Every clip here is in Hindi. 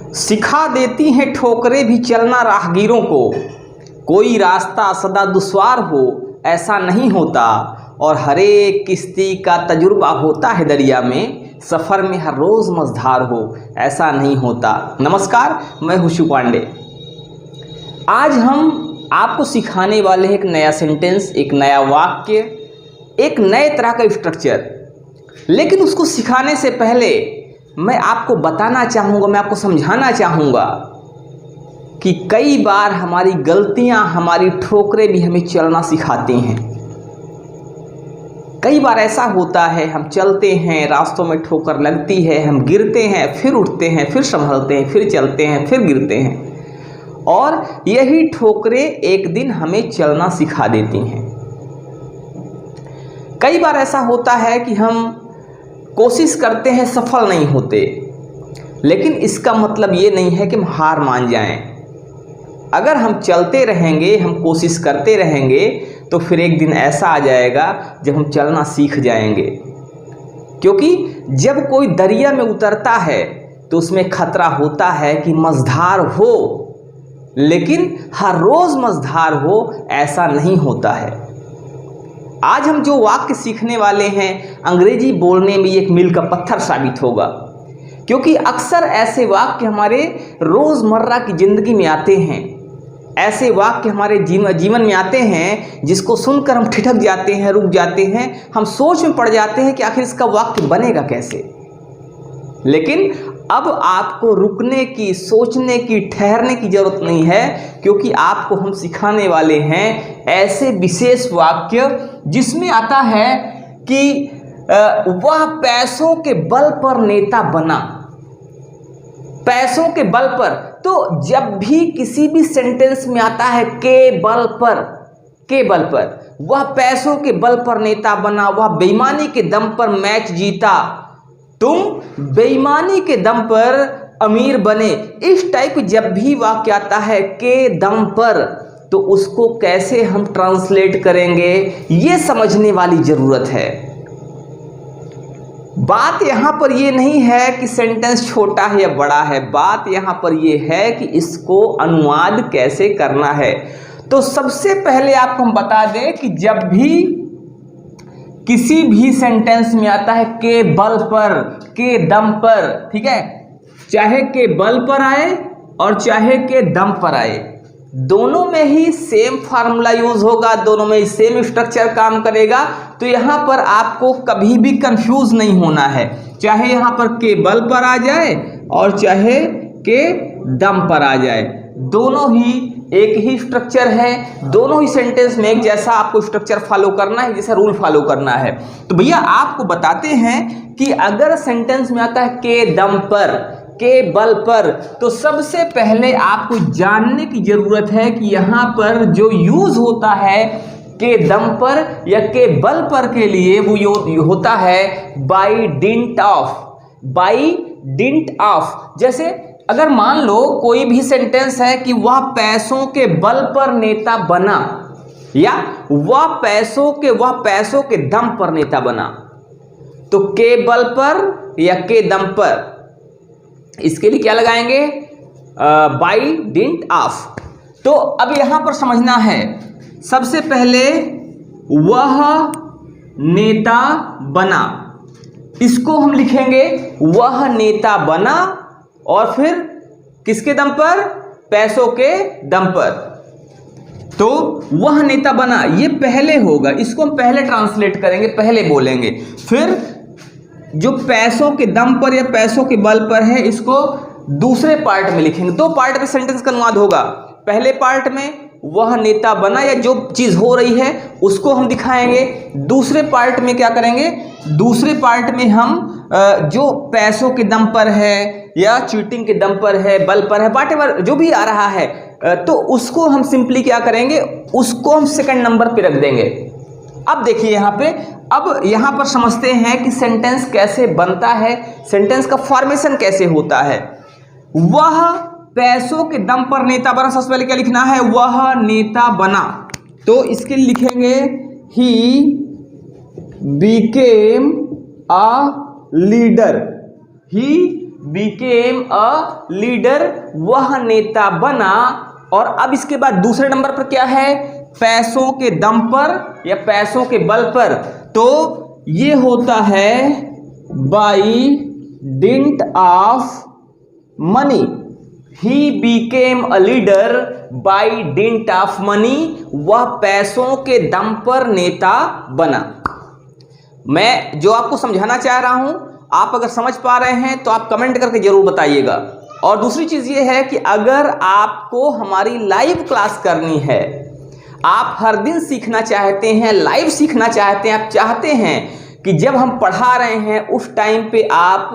सिखा देती हैं ठोकरें भी चलना राहगीरों को, कोई रास्ता सदा दुश्वार हो ऐसा नहीं होता, और हर एक किश्ती का तजुर्बा होता है दरिया में, सफ़र में हर रोज़ मझधार हो ऐसा नहीं होता। नमस्कार, मैं हुशु पांडे। आज हम आपको सिखाने वाले हैं एक नया सेंटेंस, एक नया वाक्य, एक नए तरह का स्ट्रक्चर। लेकिन उसको सिखाने से पहले मैं आपको बताना चाहूँगा, मैं आपको समझाना चाहूँगा कि कई बार हमारी गलतियाँ, हमारी ठोकरें भी हमें चलना सिखाती हैं। कई बार ऐसा होता है, हम चलते हैं, रास्तों में ठोकर लगती है, हम गिरते हैं, फिर उठते हैं, फिर संभलते हैं, फिर चलते हैं, फिर गिरते हैं, और यही ठोकरें एक दिन हमें चलना सिखा देती हैं। कई बार ऐसा होता है कि हम कोशिश करते हैं, सफल नहीं होते, लेकिन इसका मतलब ये नहीं है कि हम हार मान जाएं। अगर हम चलते रहेंगे, हम कोशिश करते रहेंगे, तो फिर एक दिन ऐसा आ जाएगा जब हम चलना सीख जाएंगे। क्योंकि जब कोई दरिया में उतरता है तो उसमें खतरा होता है कि मझधार हो, लेकिन हर रोज़ मझधार हो ऐसा नहीं होता है। आज हम जो वाक्य सीखने वाले हैं, अंग्रेजी बोलने में एक मील का पत्थर साबित होगा, क्योंकि अक्सर ऐसे वाक्य हमारे रोज़मर्रा की ज़िंदगी में आते हैं। ऐसे वाक्य हमारे जीवन में आते हैं जिसको सुनकर हम ठिठक जाते हैं, रुक जाते हैं, हम सोच में पड़ जाते हैं कि आखिर इसका वाक्य बनेगा कैसे। लेकिन अब आपको रुकने की, सोचने की, ठहरने की ज़रूरत नहीं है, क्योंकि आपको हम सिखाने वाले हैं ऐसे विशेष वाक्य जिसमें आता है कि वह पैसों के बल पर नेता बना। पैसों के बल पर, तो जब भी किसी भी सेंटेंस में आता है के बल पर, वह पैसों के बल पर नेता बना, वह बेईमानी के दम पर मैच जीता, तुम बेईमानी के दम पर अमीर बने। इस टाइप जब भी वाक्य आता है के दम पर, तो उसको कैसे हम ट्रांसलेट करेंगे ये समझने वाली ज़रूरत है। बात यहाँ पर ये नहीं है कि सेंटेंस छोटा है या बड़ा है, बात यहाँ पर ये है कि इसको अनुवाद कैसे करना है। तो सबसे पहले आपको हम बता दें कि जब भी किसी भी सेंटेंस में आता है के बल पर, के दम पर, ठीक है, चाहे के बल पर आए और चाहे के दम पर आए, दोनों में ही सेम फार्मूला यूज होगा, दोनों में ही सेम स्ट्रक्चर काम करेगा। तो यहाँ पर आपको कभी भी कंफ्यूज नहीं होना है, चाहे यहाँ पर के बल पर आ जाए और चाहे के दम पर आ जाए, दोनों ही एक ही स्ट्रक्चर है, दोनों ही सेंटेंस में एक जैसा आपको स्ट्रक्चर फॉलो करना है, जैसा रूल फॉलो करना है। तो भैया आपको बताते हैं कि अगर सेंटेंस में आता है के दम पर, के बल पर, तो सबसे पहले आपको जानने की जरूरत है कि यहाँ पर जो यूज होता है के दम पर या के बल पर के लिए, वो होता है by dint of. By dint of, जैसे अगर मान लो कोई भी सेंटेंस है कि वह पैसों के बल पर नेता बना, या वह पैसों के दम पर नेता बना, तो के बल पर या के दम पर, इसके लिए क्या लगाएंगे? By dint of. तो अब यहां पर समझना है, सबसे पहले वह नेता बना, इसको हम लिखेंगे वह नेता बना, और फिर किसके दम पर? पैसों के दम पर। तो वह नेता बना ये पहले होगा, इसको हम पहले ट्रांसलेट करेंगे, पहले बोलेंगे। फिर जो पैसों के दम पर या पैसों के बल पर है, इसको दूसरे पार्ट में लिखेंगे। दो पार्ट में सेंटेंस का अनुवाद होगा। पहले पार्ट में वह नेता बना या जो चीज हो रही है उसको हम दिखाएंगे। दूसरे पार्ट में क्या करेंगे? दूसरे पार्ट में हम जो पैसों के दम पर है या चीटिंग के दम पर है, बल पर है, व्हाटएवर जो भी आ रहा है, तो उसको हम सिंपली क्या करेंगे? उसको हम सेकंड नंबर पे रख देंगे। अब देखिए यहाँ पे, अब यहाँ पर समझते हैं कि सेंटेंस कैसे बनता है, सेंटेंस का फॉर्मेशन कैसे होता है। वह पैसों के दम पर नेता बना, सबसे पहले क्या लिखना है? वह नेता बना। तो इसके लिए लिखेंगे he became a leader. He became a leader, वह नेता बना। और अब इसके बाद दूसरे नंबर पर क्या है, पैसों के दम पर या पैसों के बल पर, तो ये होता है by dint of money. He became a leader by dint of money, वह पैसों के दम पर नेता बना। मैं जो आपको समझाना चाह रहा हूं, आप अगर समझ पा रहे हैं तो आप कमेंट करके जरूर बताइएगा। और दूसरी चीज ये है कि अगर आपको हमारी लाइव क्लास करनी है, आप हर दिन सीखना चाहते हैं, लाइव सीखना चाहते हैं, आप चाहते हैं कि जब हम पढ़ा रहे हैं उस टाइम पे आप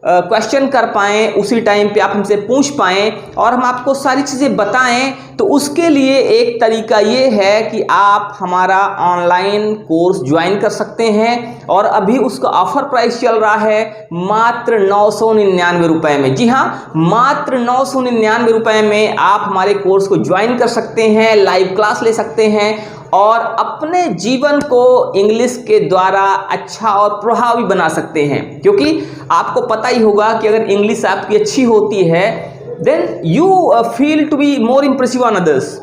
क्वेश्चन कर पाएं, उसी टाइम पे आप हमसे पूछ पाएं और हम आपको सारी चीज़ें बताएं, तो उसके लिए एक तरीका ये है कि आप हमारा ऑनलाइन कोर्स ज्वाइन कर सकते हैं। और अभी उसका ऑफर प्राइस चल रहा है मात्र 999 रुपये में। जी हाँ, मात्र 999 रुपये में आप हमारे कोर्स को ज्वाइन कर सकते हैं, लाइव क्लास ले सकते हैं और अपने जीवन को इंग्लिश के द्वारा अच्छा और प्रभावी बना सकते हैं। क्योंकि आपको पता ही होगा कि अगर इंग्लिश आपकी अच्छी होती है, then you feel to be more impressive on others.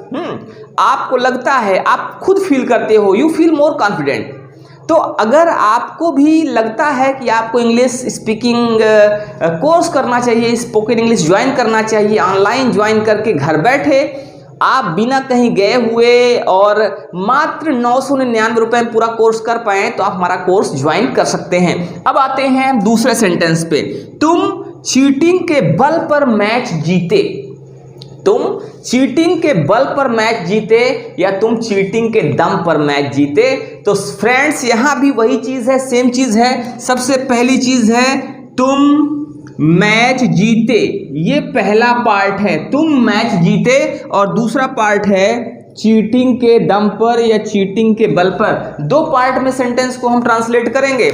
आपको लगता है, आप खुद फील करते हो, यू फील मोर कॉन्फिडेंट। तो अगर आपको भी लगता है कि आपको इंग्लिश स्पीकिंग कोर्स करना चाहिए, स्पोकन इंग्लिश ज्वाइन करना चाहिए, ऑनलाइन ज्वाइन करके घर बैठे आप बिना कहीं गए हुए और मात्र 999 रुपये में पूरा कोर्स कर पाए, तो आप हमारा कोर्स ज्वाइन कर सकते हैं। अब आते हैं दूसरे सेंटेंस पे। तुम चीटिंग के बल पर मैच जीते। तुम चीटिंग के बल पर मैच जीते या तुम चीटिंग के दम पर मैच जीते। तो फ्रेंड्स, यहां भी वही चीज है, सेम चीज है। सबसे पहली चीज है तुम मैच जीते, ये पहला पार्ट है, तुम मैच जीते। और दूसरा पार्ट है चीटिंग के दम पर या चीटिंग के बल पर। दो पार्ट में सेंटेंस को हम ट्रांसलेट करेंगे।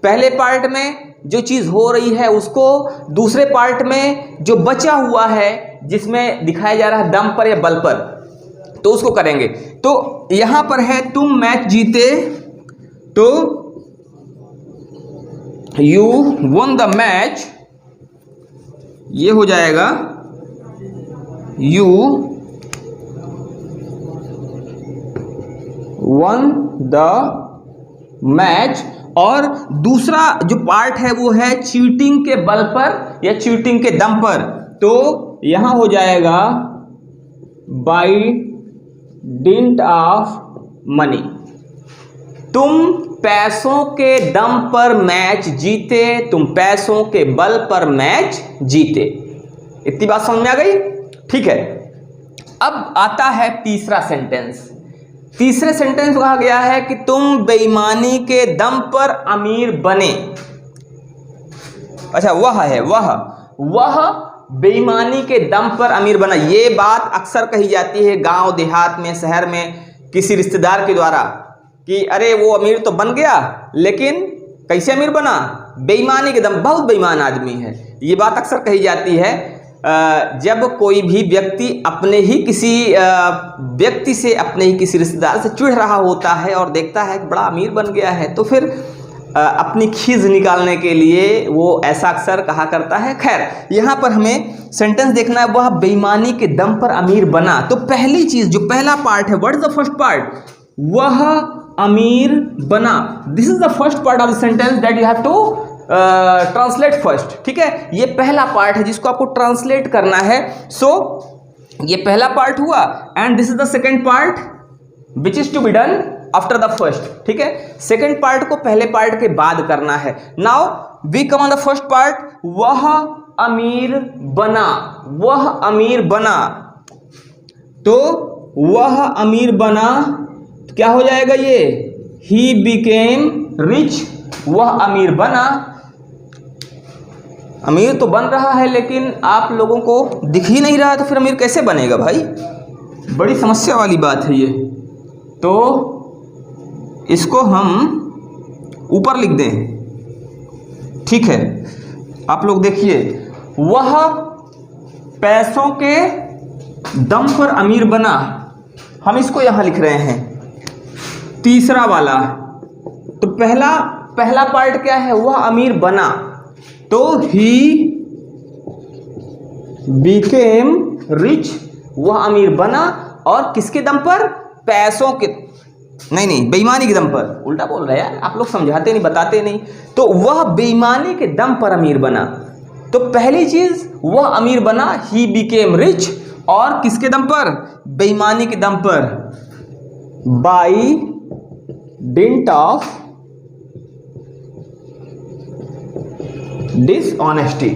पहले पार्ट में जो चीज हो रही है उसको, दूसरे पार्ट में जो बचा हुआ है जिसमें दिखाया जा रहा है दम पर या बल पर, तो उसको करेंगे। तो यहां पर है तुम मैच जीते, तो यू वन द मैच, ये हो जाएगा यू वन द मैच। और दूसरा जो पार्ट है वो है चीटिंग के बल पर या चीटिंग के दम पर, तो यहां हो जाएगा बाई डिंट ऑफ मनी। तुम पैसों के दम पर मैच जीते, तुम पैसों के बल पर मैच जीते। इतनी बात समझ में आ गई? ठीक है। अब आता है तीसरा सेंटेंस। तीसरे सेंटेंस में कहा गया है कि तुम बेईमानी के दम पर अमीर बने। अच्छा, वह है वह बेईमानी के दम पर अमीर बना। ये बात अक्सर कही जाती है गांव देहात में, शहर में, किसी रिश्तेदार के द्वारा कि अरे वो अमीर तो बन गया, लेकिन कैसे अमीर बना? बेईमानी के दम, बहुत बेईमान आदमी है। ये बात अक्सर कही जाती है जब कोई भी व्यक्ति अपने ही किसी व्यक्ति से, अपने ही किसी रिश्तेदार से चिढ़ रहा होता है और देखता है कि बड़ा अमीर बन गया है, तो फिर अपनी खीज निकालने के लिए वो ऐसा अक्सर कहा करता है। खैर, यहाँ पर हमें सेंटेंस देखना है, वह बेईमानी के दम पर अमीर बना। तो पहली चीज, जो पहला पार्ट है, what is the first part? वह अमीर बना। This is the first part of the sentence that you have to translate first. ठीक है, ये पहला पार्ट है जिसको आपको ट्रांसलेट करना है। सो ये पहला पार्ट हुआ and this is the second part which is to be done after the first. ठीक है, सेकेंड पार्ट को पहले पार्ट के बाद करना है। Now we come on the first part. वह अमीर बना, वह अमीर बना। तो वह अमीर बना, क्या हो जाएगा ये? ही बिकेम रिच। वह अमीर बना। अमीर तो बन रहा है लेकिन आप लोगों को दिख ही नहीं रहा, तो फिर अमीर कैसे बनेगा भाई? बड़ी समस्या वाली बात है ये। तो इसको हम ऊपर लिख दें। ठीक है, आप लोग देखिए, वह पैसों के दम पर अमीर बना। हम इसको यहां लिख रहे हैं, तीसरा वाला। तो पहला पार्ट क्या है? वह अमीर बना। तो ही बिकेम रिच, वह अमीर बना, और किसके दम पर? पैसों के, नहीं बेईमानी के दम पर, उल्टा बोल रहे हैं आप लोग, समझाते नहीं, बताते नहीं। तो वह बेईमानी के दम पर अमीर बना। तो पहली चीज, वह अमीर बना, ही बिकेम रिच, और किसके दम पर? बेईमानी के दम पर, बाई डिंट ऑफ डिसऑनेस्टी।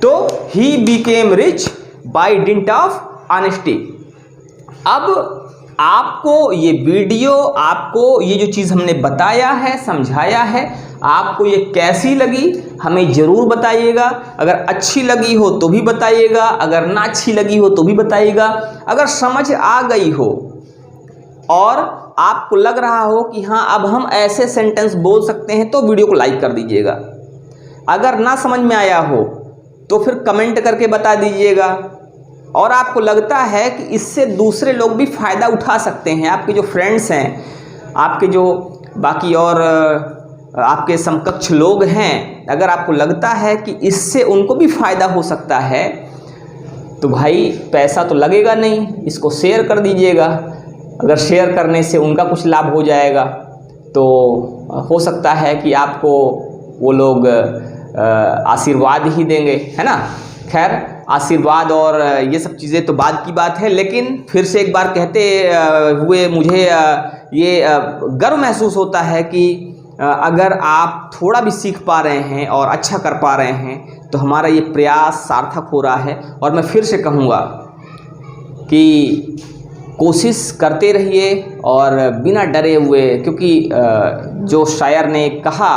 तो he became rich by dint of honesty. अब आपको ये वीडियो, आपको ये जो चीज़ हमने बताया है, समझाया है, आपको ये कैसी लगी हमें ज़रूर बताइएगा। अगर अच्छी लगी हो तो भी बताइएगा, अगर ना अच्छी लगी हो तो भी बताइएगा। अगर समझ आ गई हो और आपको लग रहा हो कि हाँ अब हम ऐसे सेंटेंस बोल सकते हैं, तो वीडियो को लाइक कर दीजिएगा। अगर ना समझ में आया हो तो फिर कमेंट करके बता दीजिएगा। और आपको लगता है कि इससे दूसरे लोग भी फ़ायदा उठा सकते हैं, आपके जो फ्रेंड्स हैं, आपके जो बाकी और आपके समकक्ष लोग हैं, अगर आपको लगता है कि इससे उनको भी फ़ायदा हो सकता है, तो भाई पैसा तो लगेगा नहीं, इसको शेयर कर दीजिएगा। अगर शेयर करने से उनका कुछ लाभ हो जाएगा तो हो सकता है कि आपको वो लोग आशीर्वाद ही देंगे, है ना। खैर, आशीर्वाद और ये सब चीज़ें तो बाद की बात है, लेकिन फिर से एक बार कहते हुए मुझे ये गर्व महसूस होता है कि अगर आप थोड़ा भी सीख पा रहे हैं और अच्छा कर पा रहे हैं तो हमारा ये प्रयास सार्थक हो रहा है। और मैं फिर से कहूँगा कि कोशिश करते रहिए और बिना डरे हुए, क्योंकि जो शायर ने कहा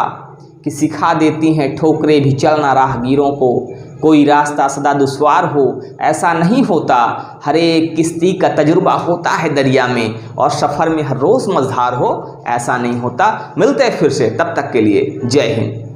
कि सिखा देती हैं ठोकरें भी चलना राहगीरों को, कोई रास्ता सदा दुश्वार हो ऐसा नहीं होता, हर एक किश्ती का तजुर्बा होता है दरिया में, और सफ़र में हर रोज़ मझधार हो ऐसा नहीं होता। मिलते हैं फिर से, तब तक के लिए जय हिंद।